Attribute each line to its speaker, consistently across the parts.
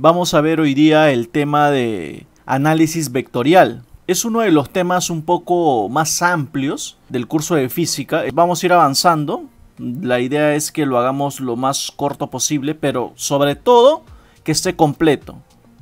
Speaker 1: Vamos a ver hoy día el tema de análisis vectorial. Es uno de los temas un poco más amplios del curso de física. Vamos a ir avanzando. La idea es que lo hagamos lo más corto posible, pero sobre todo que esté completo,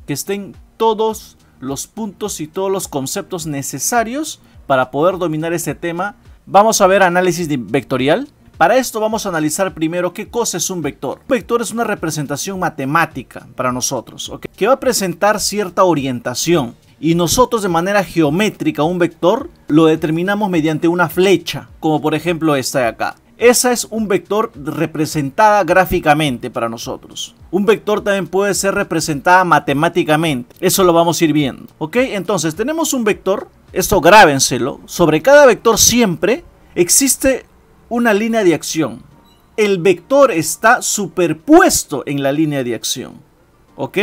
Speaker 1: que estén todos los puntos y todos los conceptos necesarios para poder dominar este tema. Vamos a ver análisis vectorial. Para esto vamos a analizar primero qué cosa es un vector. Un vector es una representación matemática para nosotros, ¿okay? Que va a presentar cierta orientación. Y nosotros de manera geométrica un vector lo determinamos mediante una flecha, como por ejemplo esta de acá. Esa es un vector representada gráficamente para nosotros. Un vector también puede ser representada matemáticamente. Eso lo vamos a ir viendo, ¿ok? Entonces tenemos un vector, esto grábenselo. Sobre cada vector siempre existe una línea de acción. El vector está superpuesto en la línea de acción, ¿ok?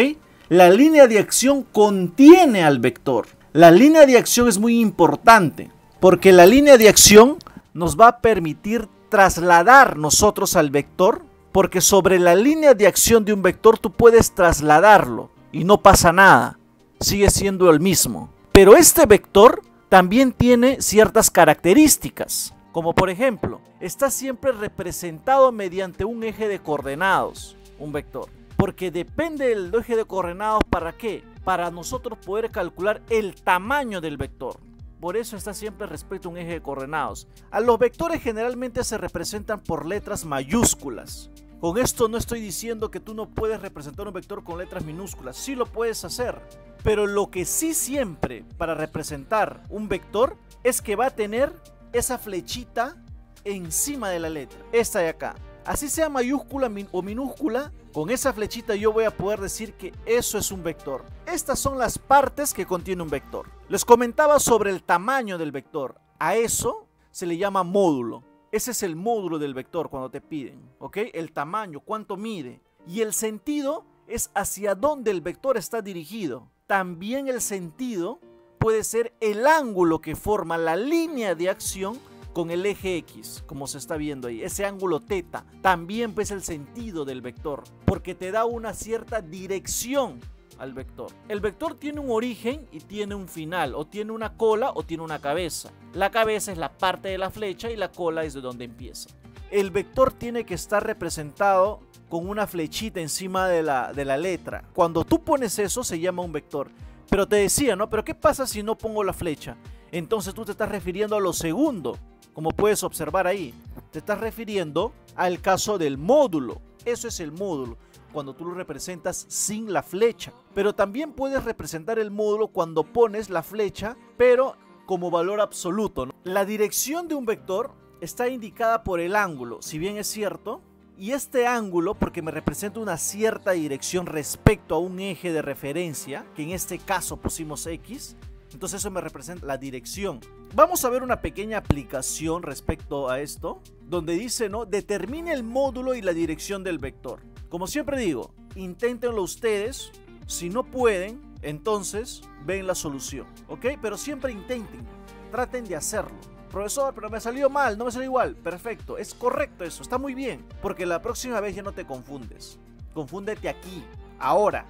Speaker 1: La línea de acción contiene al vector. La línea de acción es muy importante porque la línea de acción nos va a permitir trasladar nosotros al vector, porque sobre la línea de acción de un vector tú puedes trasladarlo y no pasa nada, sigue siendo el mismo. Pero este vector también tiene ciertas características, como por ejemplo, está siempre representado mediante un eje de coordenadas, un vector. Porque depende del eje de coordenadas, ¿para qué? Para nosotros poder calcular el tamaño del vector. Por eso está siempre respecto a un eje de coordenadas. A los vectores generalmente se representan por letras mayúsculas. Con esto no estoy diciendo que tú no puedes representar un vector con letras minúsculas. Sí lo puedes hacer. Pero lo que sí siempre para representar un vector es que va a tener esa flechita encima de la letra. Esta de acá. Así sea mayúscula o minúscula, con esa flechita yo voy a poder decir que eso es un vector. Estas son las partes que contiene un vector. Les comentaba sobre el tamaño del vector. A eso se le llama módulo. Ese es el módulo del vector cuando te piden, ¿ok? El tamaño, cuánto mide. Y el sentido es hacia dónde el vector está dirigido. También el sentido puede ser el ángulo que forma la línea de acción con el eje X, como se está viendo ahí, ese ángulo teta, también pues el sentido del vector, porque te da una cierta dirección al vector. El vector tiene un origen y tiene un final, o tiene una cola o tiene una cabeza. La cabeza es la parte de la flecha y la cola es de donde empieza. El vector tiene que estar representado con una flechita encima de la letra. Cuando tú pones eso se llama un vector. Pero te decía, ¿no? ¿Pero qué pasa si no pongo la flecha? Entonces tú te estás refiriendo a lo segundo. Como puedes observar ahí, te estás refiriendo al caso del módulo. Eso es el módulo, cuando tú lo representas sin la flecha. Pero también puedes representar el módulo cuando pones la flecha, pero como valor absoluto, ¿no? La dirección de un vector está indicada por el ángulo, si bien es cierto. Y este ángulo, porque me representa una cierta dirección respecto a un eje de referencia, que en este caso pusimos X, entonces eso me representa la dirección. Vamos a ver una pequeña aplicación respecto a esto, donde dice, ¿no? Determine el módulo y la dirección del vector. Como siempre digo, inténtenlo ustedes. Si no pueden, entonces ven la solución, ¿ok? Pero siempre intenten, traten de hacerlo. Profesor, pero me salió mal, no me salió igual. Perfecto, es correcto eso, está muy bien. Porque la próxima vez ya no te confundes. Confúndete aquí, ahora.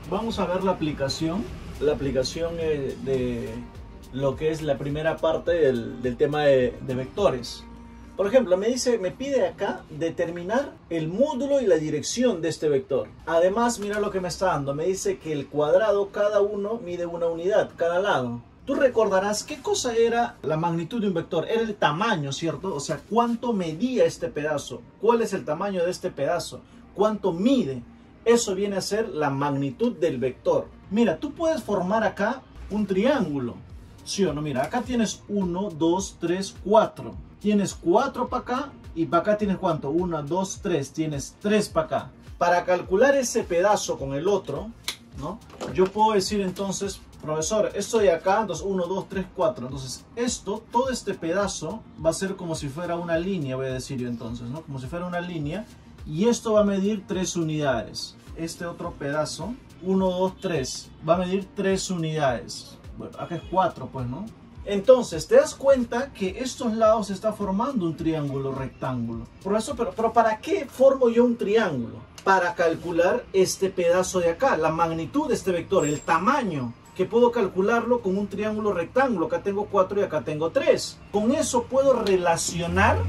Speaker 1: Vamos a ver la aplicación. La aplicación de lo que es la primera parte del tema de vectores. Por ejemplo, me pide acá determinar el módulo y la dirección de este vector. Además, mira lo que me está dando. Me dice que el cuadrado, cada uno mide una unidad, cada lado. Tú recordarás qué cosa era la magnitud de un vector. Era el tamaño, ¿cierto? O sea, cuánto medía este pedazo. ¿Cuál es el tamaño de este pedazo? ¿Cuánto mide? Eso viene a ser la magnitud del vector. Mira, tú puedes formar acá un triángulo. ¿Sí o no? Mira, acá tienes 1, 2, 3, 4. Tienes 4 para acá y para acá tienes ¿cuánto? 1, 2, 3. Tienes 3 para acá. Para calcular ese pedazo con el otro, ¿no? Yo puedo decir entonces, profesor, esto de acá, entonces 1, 2, 3, 4. Entonces todo este pedazo va a ser como si fuera una línea, voy a decir yo entonces, ¿no? Como si fuera una línea. Y esto va a medir 3 unidades. Este otro pedazo, 1, 2, 3, va a medir 3 unidades. Bueno, acá es 4, pues, ¿no? Entonces, te das cuenta que estos lados se está formando un triángulo rectángulo. Profesor, pero ¿para qué formo yo un triángulo? Para calcular este pedazo de acá, la magnitud de este vector, el tamaño, que puedo calcularlo con un triángulo rectángulo. Acá tengo 4 y acá tengo 3. Con eso puedo relacionar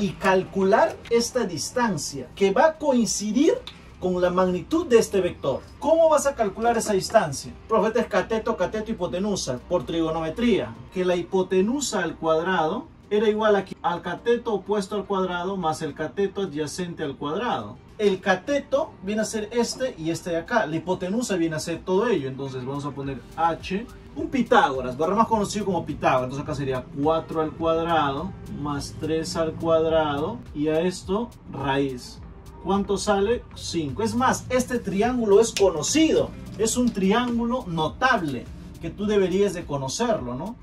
Speaker 1: y calcular esta distancia, que va a coincidir con la magnitud de este vector. ¿Cómo vas a calcular esa distancia? Profe, es cateto, cateto, hipotenusa, por trigonometría. Que la hipotenusa al cuadrado era igual aquí al cateto opuesto al cuadrado más el cateto adyacente al cuadrado. El cateto viene a ser este y este de acá. La hipotenusa viene a ser todo ello. Entonces vamos a poner h. Un Pitágoras, barra más conocido como Pitágoras. Entonces acá sería 4 al cuadrado más 3 al cuadrado. Y a esto raíz. ¿Cuánto sale? 5. Es más, este triángulo es conocido. Es un triángulo notable que tú deberías de conocerlo, ¿no?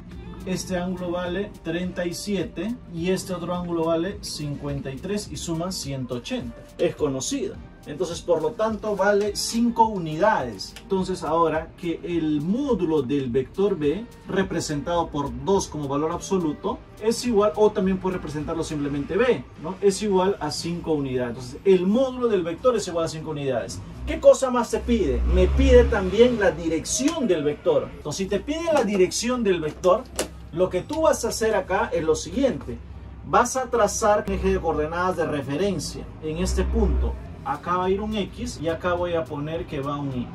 Speaker 1: Este ángulo vale 37 y este otro ángulo vale 53 y suma 180. Es conocido. Entonces, por lo tanto, vale 5 unidades. Entonces, ahora que el módulo del vector B, representado por 2 como valor absoluto, es igual, o también puede representarlo simplemente B, ¿no? Es igual a 5 unidades. Entonces, el módulo del vector es igual a 5 unidades. ¿Qué cosa más te pide? Me pide también la dirección del vector. Entonces, si te pide la dirección del vector, lo que tú vas a hacer acá es lo siguiente. Vas a trazar un eje de coordenadas de referencia en este punto. Acá va a ir un X y acá voy a poner que va un Y.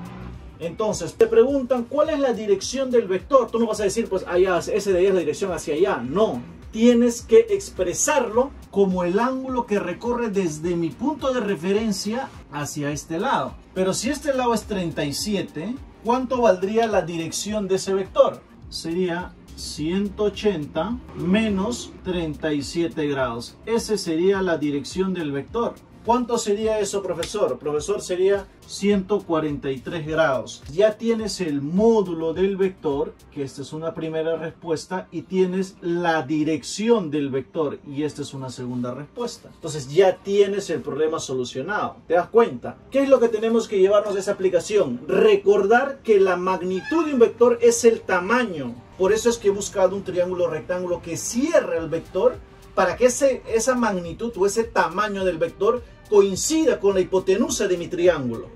Speaker 1: Entonces, te preguntan cuál es la dirección del vector. Tú no vas a decir, pues allá, ese de ahí es la dirección hacia allá. No, tienes que expresarlo como el ángulo que recorre desde mi punto de referencia hacia este lado. Pero si este lado es 37, ¿cuánto valdría la dirección de ese vector? Sería 180 menos 37 grados. Esa sería la dirección del vector. ¿Cuánto sería eso, profesor? Profesor, sería 143 grados. Ya tienes el módulo del vector, que esta es una primera respuesta, y tienes la dirección del vector, y esta es una segunda respuesta. Entonces ya tienes el problema solucionado. ¿Te das cuenta? ¿Qué es lo que tenemos que llevarnos de esa aplicación? Recordar que la magnitud de un vector es el tamaño. Por eso es que he buscado un triángulo rectángulo que cierre el vector, para que esa magnitud o ese tamaño del vector coincida con la hipotenusa de mi triángulo.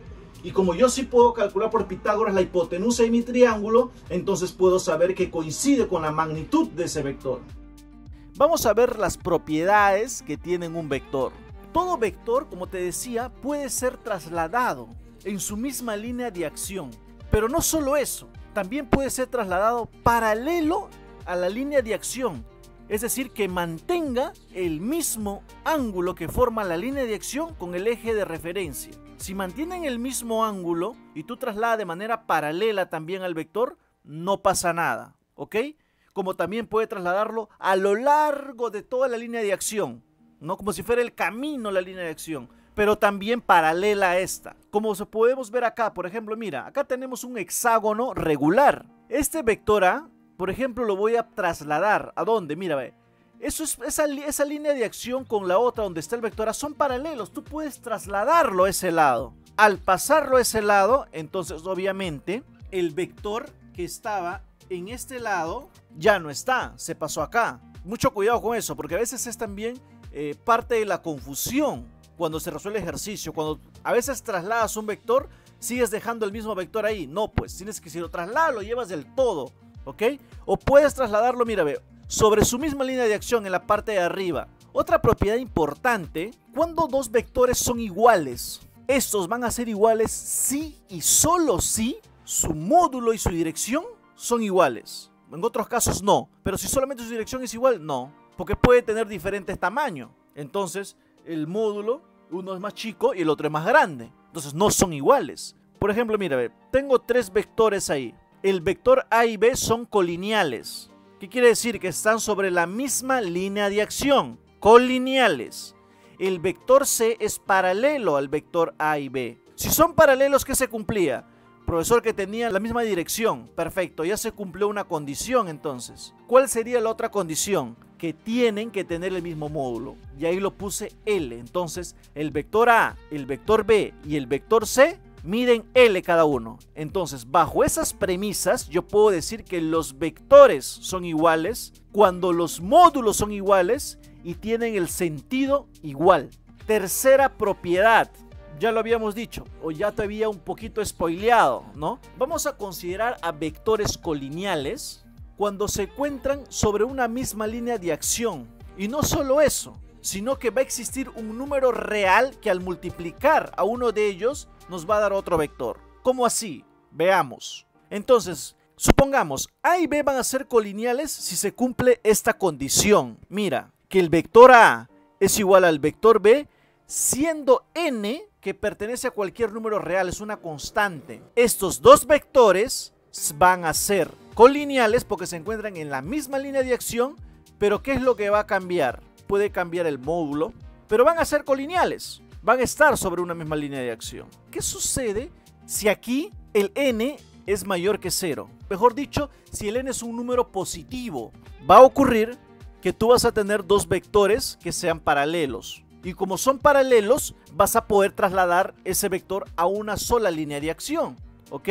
Speaker 1: Y como yo sí puedo calcular por Pitágoras la hipotenusa de mi triángulo, entonces puedo saber que coincide con la magnitud de ese vector.
Speaker 2: Vamos a ver las propiedades que tienen un vector. Todo vector, como te decía, puede ser trasladado en su misma línea de acción. Pero no solo eso, también puede ser trasladado paralelo a la línea de acción. Es decir, que mantenga el mismo ángulo que forma la línea de acción con el eje de referencia. Si mantienen el mismo ángulo y tú trasladas de manera paralela también al vector, no pasa nada, ¿ok? Como también puede trasladarlo a lo largo de toda la línea de acción, ¿no? Como si fuera el camino la línea de acción, pero también paralela a esta. Como podemos ver acá, por ejemplo, mira, acá tenemos un hexágono regular. Este vector A, por ejemplo, lo voy a trasladar. ¿A dónde? Mira, ve. Esa línea de acción con la otra donde está el vector A son paralelos. Tú puedes trasladarlo a ese lado. Al pasarlo a ese lado, entonces obviamente el vector que estaba en este lado ya no está. Se pasó acá. Mucho cuidado con eso, porque a veces es también parte de la confusión cuando se resuelve el ejercicio. Cuando a veces trasladas un vector, sigues dejando el mismo vector ahí. No, pues tienes que, si lo trasladas, lo llevas del todo. ¿Ok? O puedes trasladarlo, mira, ve, sobre su misma línea de acción en la parte de arriba. Otra propiedad importante, cuando dos vectores son iguales, estos van a ser iguales si y solo si su módulo y su dirección son iguales. En otros casos no, pero si solamente su dirección es igual, no, porque puede tener diferentes tamaños. Entonces, el módulo, uno es más chico y el otro es más grande. Entonces, no son iguales. Por ejemplo, mira, ve, tengo 3 vectores ahí. El vector A y B son colineales. ¿Qué quiere decir? Que están sobre la misma línea de acción. Colineales. El vector C es paralelo al vector A y B. Si son paralelos, ¿qué se cumplía? Profesor, que tenían la misma dirección. Perfecto, ya se cumplió una condición entonces. ¿Cuál sería la otra condición? Que tienen que tener el mismo módulo. Y ahí lo puse L. Entonces, el vector A, el vector B y el vector C, miden L cada uno. Entonces, bajo esas premisas, yo puedo decir que los vectores son iguales cuando los módulos son iguales y tienen el sentido igual. Tercera propiedad, ya lo habíamos dicho, o ya te había un poquito spoileado, ¿no? Vamos a considerar a vectores colineales cuando se encuentran sobre una misma línea de acción. Y no solo eso, sino que va a existir un número real que al multiplicar a uno de ellos nos va a dar otro vector. ¿Cómo así? Veamos. Entonces, supongamos A y B van a ser colineales si se cumple esta condición. Mira, que el vector A es igual al vector B siendo n que pertenece a cualquier número real, es una constante. Estos dos vectores van a ser colineales porque se encuentran en la misma línea de acción, pero ¿qué es lo que va a cambiar? Puede cambiar el módulo, pero van a ser colineales, van a estar sobre una misma línea de acción. ¿Qué sucede si aquí el n es mayor que 0? Mejor dicho, si el n es un número positivo, va a ocurrir que tú vas a tener dos vectores que sean paralelos. Y como son paralelos, vas a poder trasladar ese vector a una sola línea de acción, ¿ok?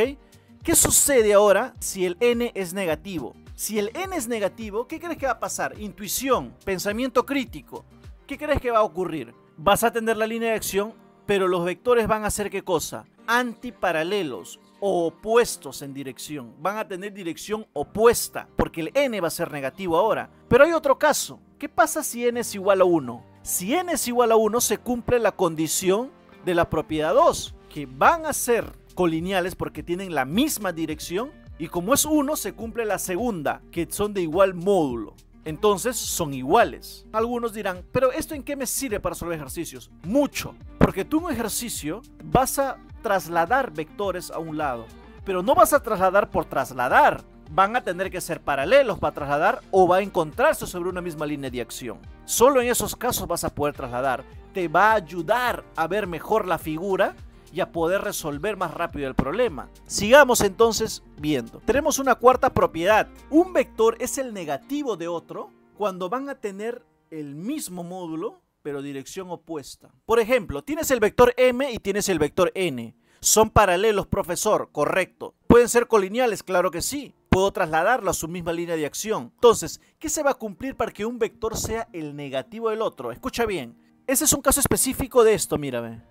Speaker 2: ¿Qué sucede ahora si el n es negativo? Si el n es negativo, ¿qué crees que va a pasar? Intuición, pensamiento crítico. ¿Qué crees que va a ocurrir? Vas a tener la línea de acción, pero los vectores van a ser ¿qué cosa? Antiparalelos o opuestos en dirección. Van a tener dirección opuesta, porque el n va a ser negativo ahora. Pero hay otro caso. ¿Qué pasa si n es igual a 1? Si n es igual a 1, se cumple la condición de la propiedad 2, que van a ser colineales porque tienen la misma dirección, y como es 1, se cumple la segunda, que son de igual módulo. Entonces son iguales. Algunos dirán, ¿pero esto en qué me sirve para resolver ejercicios? Mucho, porque tú en un ejercicio vas a trasladar vectores a un lado, pero no vas a trasladar por trasladar. Van a tener que ser paralelos para trasladar o va a encontrarse sobre una misma línea de acción. Solo en esos casos vas a poder trasladar. Te va a ayudar a ver mejor la figura y a poder resolver más rápido el problema. Sigamos entonces viendo. Tenemos una cuarta propiedad. Un vector es el negativo de otro cuando van a tener el mismo módulo pero dirección opuesta. Por ejemplo, tienes el vector m y tienes el vector n. ¿Son paralelos, profesor? Correcto. ¿Pueden ser colineales? Claro que sí. Puedo trasladarlo a su misma línea de acción. Entonces, ¿qué se va a cumplir para que un vector sea el negativo del otro? Escucha bien. Ese es un caso específico de esto, mírame.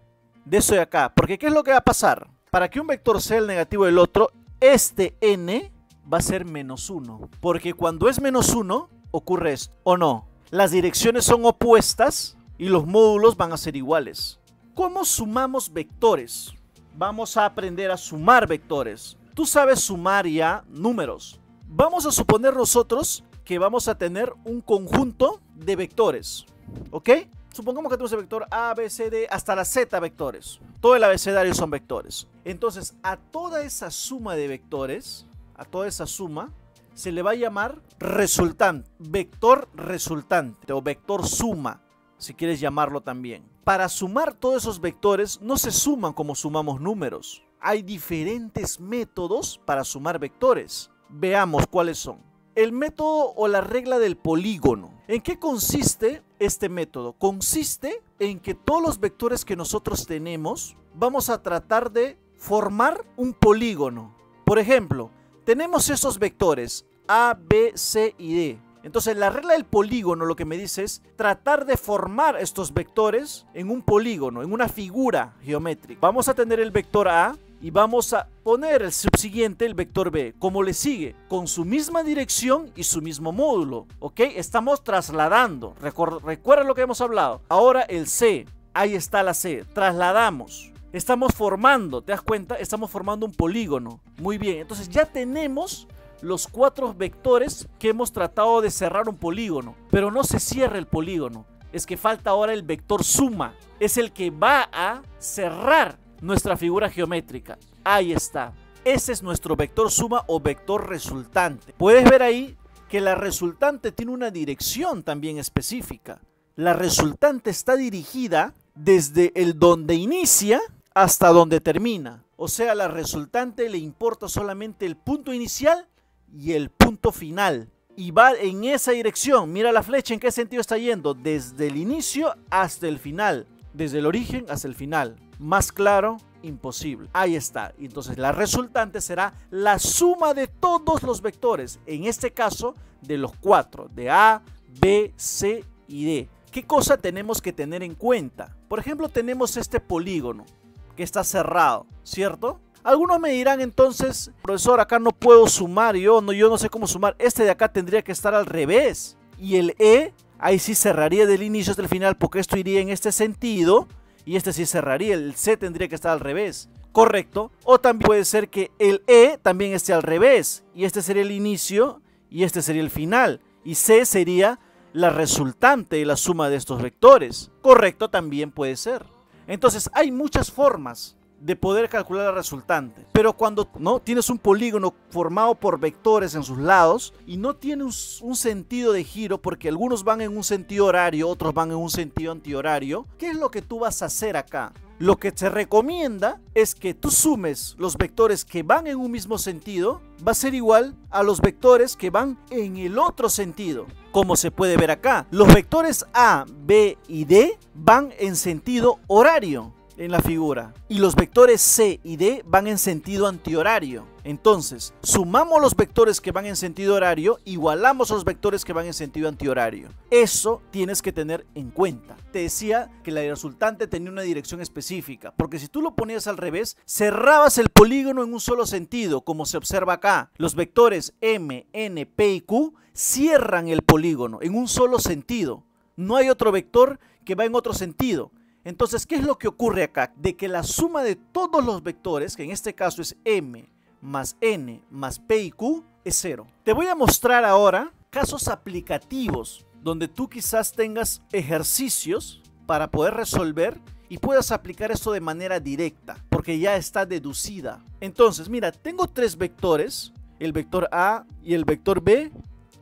Speaker 2: De eso de acá. Porque ¿qué es lo que va a pasar? Para que un vector sea el negativo del otro, este n va a ser -1. Porque cuando es -1, ocurre esto. ¿O no? Las direcciones son opuestas y los módulos van a ser iguales. ¿Cómo sumamos vectores? Vamos a aprender a sumar vectores. Tú sabes sumar ya números. Vamos a suponer nosotros que vamos a tener un conjunto de vectores, ¿ok? Supongamos que tenemos el vector A, B, C, D, hasta la Z vectores. Todo el abecedario son vectores. Entonces, a toda esa suma de vectores, a toda esa suma, se le va a llamar resultante, vector resultante o vector suma, si quieres llamarlo también. Para sumar todos esos vectores no se suman como sumamos números. Hay diferentes métodos para sumar vectores. Veamos cuáles son. El método o la regla del polígono. ¿En qué consiste este método? Consiste en que todos los vectores que nosotros tenemos vamos a tratar de formar un polígono. Por ejemplo, tenemos esos vectores A, B, C y D. Entonces la regla del polígono lo que me dice es tratar de formar estos vectores en un polígono, en una figura geométrica. Vamos a tener el vector A y vamos a poner el subsiguiente, el vector B, como le sigue, con su misma dirección y su mismo módulo, ¿ok? Estamos trasladando, recuerda lo que hemos hablado. Ahora el C, ahí está la C, trasladamos. Estamos formando, ¿te das cuenta? Estamos formando un polígono. Muy bien, entonces ya tenemos los 4 vectores que hemos tratado de cerrar un polígono, pero no se cierra el polígono. Es que falta ahora el vector suma, es el que va a cerrar nuestra figura geométrica. Ahí está. Ese es nuestro vector suma o vector resultante. Puedes ver ahí que la resultante tiene una dirección también específica. La resultante está dirigida desde el donde inicia hasta donde termina. O sea, a la resultante le importa solamente el punto inicial y el punto final. Y va en esa dirección. Mira la flecha en qué sentido está yendo. Desde el inicio hasta el final. Desde el origen hasta el final. Más claro, imposible. Ahí está. Entonces la resultante será la suma de todos los vectores, en este caso de los 4, de A, B, C y D. ¿Qué cosa tenemos que tener en cuenta? Por ejemplo, tenemos este polígono que está cerrado, ¿cierto? Algunos me dirán entonces, profesor, acá no puedo sumar, yo no sé cómo sumar. Este de acá tendría que estar al revés. Y el E, ahí sí cerraría del inicio hasta el final, porque esto iría en este sentido. Y este sí cerraría, el C tendría que estar al revés. Correcto. O también puede ser que el E también esté al revés. Y este sería el inicio y este sería el final. Y C sería la resultante de la suma de estos vectores. Correcto, también puede ser. Entonces hay muchas formas de poder calcular la resultante, pero cuando no tienes un polígono formado por vectores en sus lados y no tiene un sentido de giro, porque algunos van en un sentido horario, otros van en un sentido antihorario, ¿qué es lo que tú vas a hacer acá? Lo que se recomienda es que tú sumes los vectores que van en un mismo sentido, va a ser igual a los vectores que van en el otro sentido. Como se puede ver acá, los vectores A, B y D van en sentido horario en la figura, y los vectores C y D van en sentido antihorario. Entonces, sumamos los vectores que van en sentido horario, igualamos a los vectores que van en sentido antihorario. Eso tienes que tener en cuenta. Te decía que la resultante tenía una dirección específica, porque si tú lo ponías al revés, cerrabas el polígono en un solo sentido, como se observa acá. Los vectores M, N, P y Q cierran el polígono en un solo sentido. No hay otro vector que va en otro sentido. Entonces, ¿qué es lo que ocurre acá? De que la suma de todos los vectores, que en este caso es M más N más P y Q, es 0. Te voy a mostrar ahora casos aplicativos donde tú quizás tengas ejercicios para poder resolver y puedas aplicar esto de manera directa, porque ya está deducida. Entonces, mira, tengo 3 vectores, el vector A y el vector B,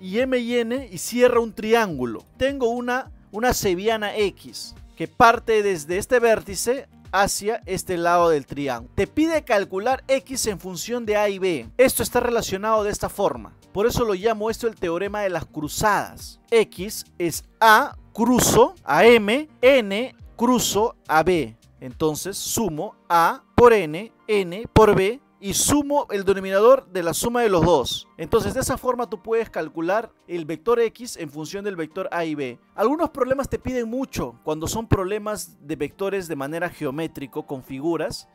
Speaker 2: y M y N, y cierra un triángulo. Tengo una cebiana X que parte desde este vértice hacia este lado del triángulo. Te pide calcular X en función de A y B. Esto está relacionado de esta forma. Por eso lo llamo esto el teorema de las cruzadas. X es A cruzo a M, N cruzo a B. Entonces sumo A por N, N por B, y sumo el denominador de la suma de los dos. Entonces de esa forma tú puedes calcular el vector X en función del vector A y B. Algunos problemas te piden mucho, cuando son problemas de vectores de manera geométrico con figuras,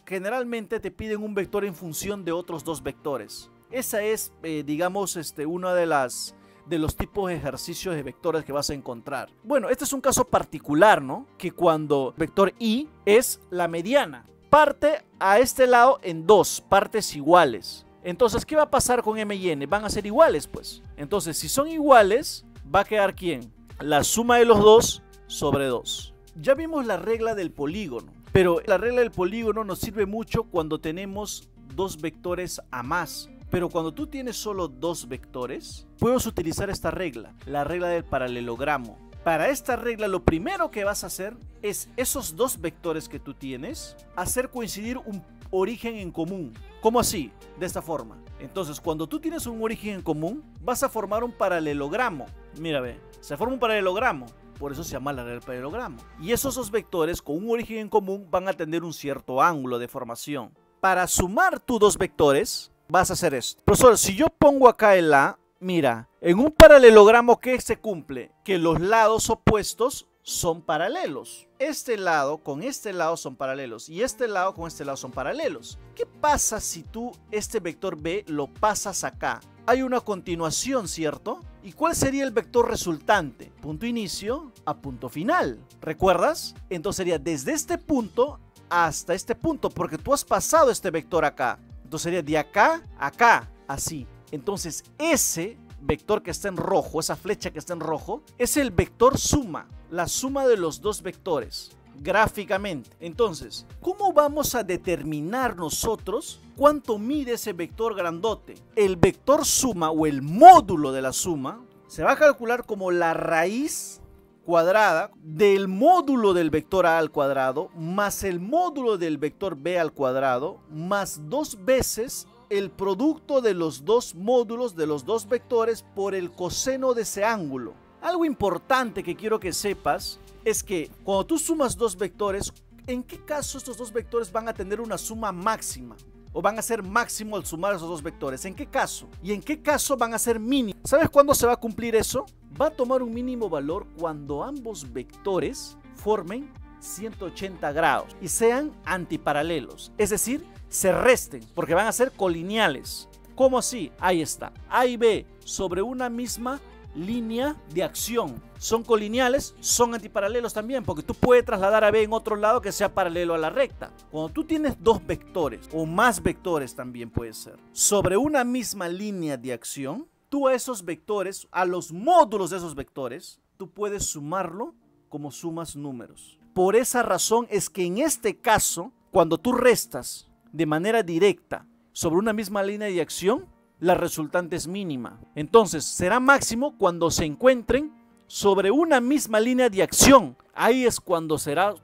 Speaker 2: generalmente te piden un vector en función de otros 2 vectores. Esa es, digamos, uno de los tipos de ejercicios de vectores que vas a encontrar. Bueno, este es un caso particular, ¿no? Que cuando vector Y es la mediana, parte a este lado en 2 partes iguales. Entonces, ¿qué va a pasar con M y N? Van a ser iguales, pues. Entonces, si son iguales, va a quedar ¿quién? La suma de los 2 sobre 2. Ya vimos la regla del polígono, pero la regla del polígono nos sirve mucho cuando tenemos 2 vectores a más. Pero cuando tú tienes solo 2 vectores, puedes utilizar esta regla, la regla del paralelogramo. Para esta regla lo primero que vas a hacer es esos 2 vectores que tú tienes, hacer coincidir un origen en común. ¿Cómo así? De esta forma. Entonces, cuando tú tienes un origen en común, vas a formar un paralelogramo. Mira, ve, se forma un paralelogramo. Por eso se llama la regla del paralelogramo. Y esos 2 vectores con un origen en común van a tener un cierto ángulo de formación. Para sumar tus 2 vectores, vas a hacer esto. Profesor, si yo pongo acá el A, mira, en un paralelogramo, ¿qué se cumple? Que los lados opuestos son paralelos. Este lado con este lado son paralelos y este lado con este lado son paralelos. ¿Qué pasa si tú este vector B lo pasas acá? Hay una continuación, ¿cierto? ¿Y cuál sería el vector resultante? Punto inicio a punto final. ¿Recuerdas? Entonces sería desde este punto hasta este punto, porque tú has pasado este vector acá. Entonces sería de acá a acá, así. Entonces ese vector que está en rojo, esa flecha que está en rojo, es el vector suma, la suma de los 2 vectores, gráficamente. Entonces, ¿cómo vamos a determinar nosotros cuánto mide ese vector grandote? El vector suma o el módulo de la suma se va a calcular como la raíz cuadrada del módulo del vector A al cuadrado más el módulo del vector B al cuadrado más 2 veces el producto de los 2 módulos de los 2 vectores por el coseno de ese ángulo. Algo importante que quiero que sepas es que cuando tú sumas 2 vectores, ¿en qué caso estos dos vectores van a tener una suma máxima? ¿O van a ser máximo al sumar esos dos vectores? ¿En qué caso? ¿Y en qué caso van a ser mínimo? ¿Sabes cuándo se va a cumplir eso? Va a tomar un mínimo valor cuando ambos vectores formen 180 grados y sean antiparalelos. Es decir, se resten porque van a ser colineales. ¿Cómo así? Ahí está. A y B sobre una misma línea de acción. Son colineales, son antiparalelos también, porque tú puedes trasladar a B en otro lado que sea paralelo a la recta. Cuando tú tienes dos vectores, o más vectores también puede ser, sobre una misma línea de acción, tú a esos vectores, a los módulos de esos vectores, tú puedes sumarlo como sumas números. Por esa razón es que en este caso, cuando tú restas de manera directa sobre una misma línea de acción, la resultante es mínima. Entonces será máximo cuando se encuentren sobre una misma línea de acción. Ahí es cuando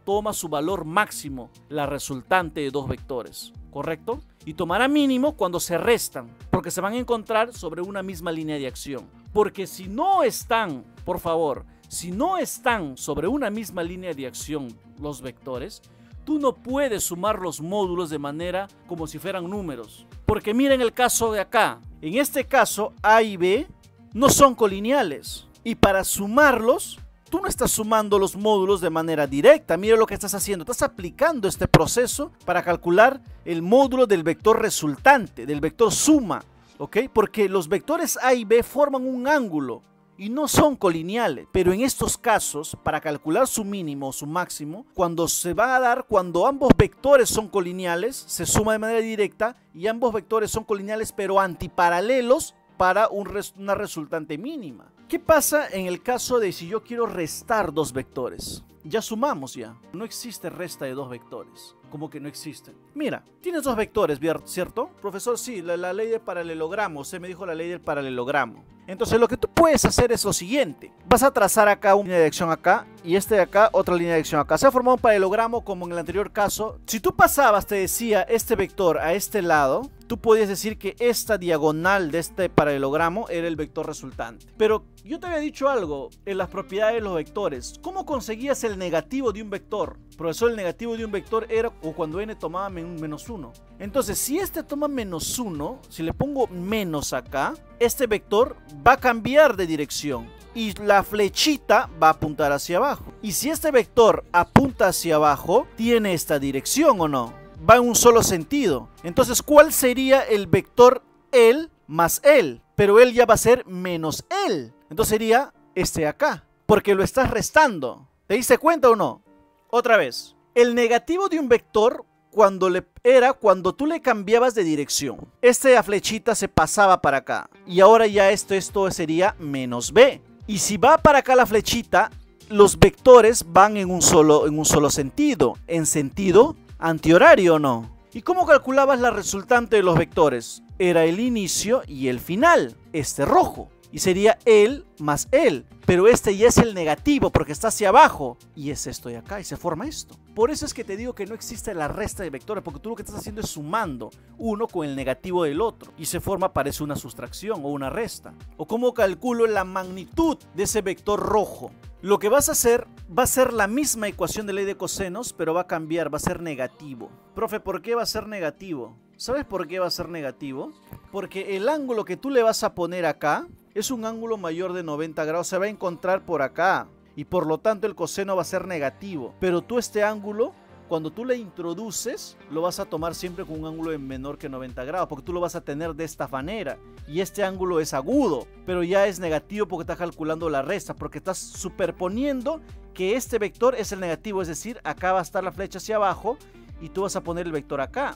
Speaker 2: toma su valor máximo la resultante de dos vectores, ¿correcto? Y tomará mínimo cuando se restan, porque se van a encontrar sobre una misma línea de acción. Porque si no están, por favor, si no están sobre una misma línea de acción los vectores, tú no puedes sumar los módulos de manera como si fueran números. Porque miren el caso de acá. En este caso, A y B no son colineales. Y para sumarlos, tú no estás sumando los módulos de manera directa. Mira lo que estás haciendo. Estás aplicando este proceso para calcular el módulo del vector resultante, del vector suma. ¿Ok? Porque los vectores A y B forman un ángulo y no son colineales, pero en estos casos, para calcular su mínimo o su máximo, cuando se va a dar, cuando ambos vectores son colineales, se suma de manera directa y ambos vectores son colineales pero antiparalelos para una resultante mínima. ¿Qué pasa en el caso de si yo quiero restar dos vectores? Ya sumamos ya. No existe resta de dos vectores. ¿Cómo que no existen? Mira, tienes dos vectores, ¿cierto? Profesor, sí, la ley del paralelogramo. Usted me dijo la ley del paralelogramo. Entonces lo que tú puedes hacer es lo siguiente. Vas a trazar acá una línea de acción acá y este de acá otra línea de acción acá. Se ha formado un paralelogramo como en el anterior caso. Si tú pasabas, te decía, este vector a este lado, tú podías decir que esta diagonal de este paralelogramo era el vector resultante. Pero yo te había dicho algo en las propiedades de los vectores. ¿Cómo conseguías el negativo de un vector? Profesor, el negativo de un vector era o cuando n tomaba menos 1. Entonces, si este toma menos 1, si le pongo menos acá, este vector va a cambiar de dirección y la flechita va a apuntar hacia abajo. Y si este vector apunta hacia abajo, ¿tiene esta dirección o no? Va en un solo sentido. Entonces, ¿cuál sería el vector L más L? Pero L ya va a ser menos L. Entonces sería este de acá, porque lo estás restando. ¿Te diste cuenta o no? Otra vez, el negativo de un vector cuando tú le cambiabas de dirección. Esta flechita se pasaba para acá y ahora ya esto sería menos B. Y si va para acá la flechita, los vectores van en un solo sentido, en sentido antihorario, ¿o no? ¿Y cómo calculabas la resultante de los vectores? Era el inicio y el final, este rojo. Y sería L más L. Pero este ya es el negativo porque está hacia abajo. Y es esto de acá y se forma esto. Por eso es que te digo que no existe la resta de vectores. Porque tú lo que estás haciendo es sumando uno con el negativo del otro. Y se forma, parece una sustracción o una resta. O cómo calculo la magnitud de ese vector rojo. Lo que vas a hacer va a ser la misma ecuación de ley de cosenos. Pero va a cambiar, va a ser negativo. Profe, ¿por qué va a ser negativo? ¿Sabes por qué va a ser negativo? Porque el ángulo que tú le vas a poner acá es un ángulo mayor de 90 grados, se va a encontrar por acá y por lo tanto el coseno va a ser negativo. Pero tú este ángulo, cuando tú le introduces, lo vas a tomar siempre con un ángulo de menor que 90 grados, porque tú lo vas a tener de esta manera. Y este ángulo es agudo, pero ya es negativo porque estás calculando la resta, porque estás superponiendo que este vector es el negativo, es decir, acá va a estar la flecha hacia abajo y tú vas a poner el vector acá.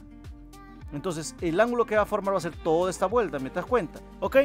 Speaker 2: Entonces el ángulo que va a formar va a ser toda esta vuelta, ¿me das cuenta? ¿Ok?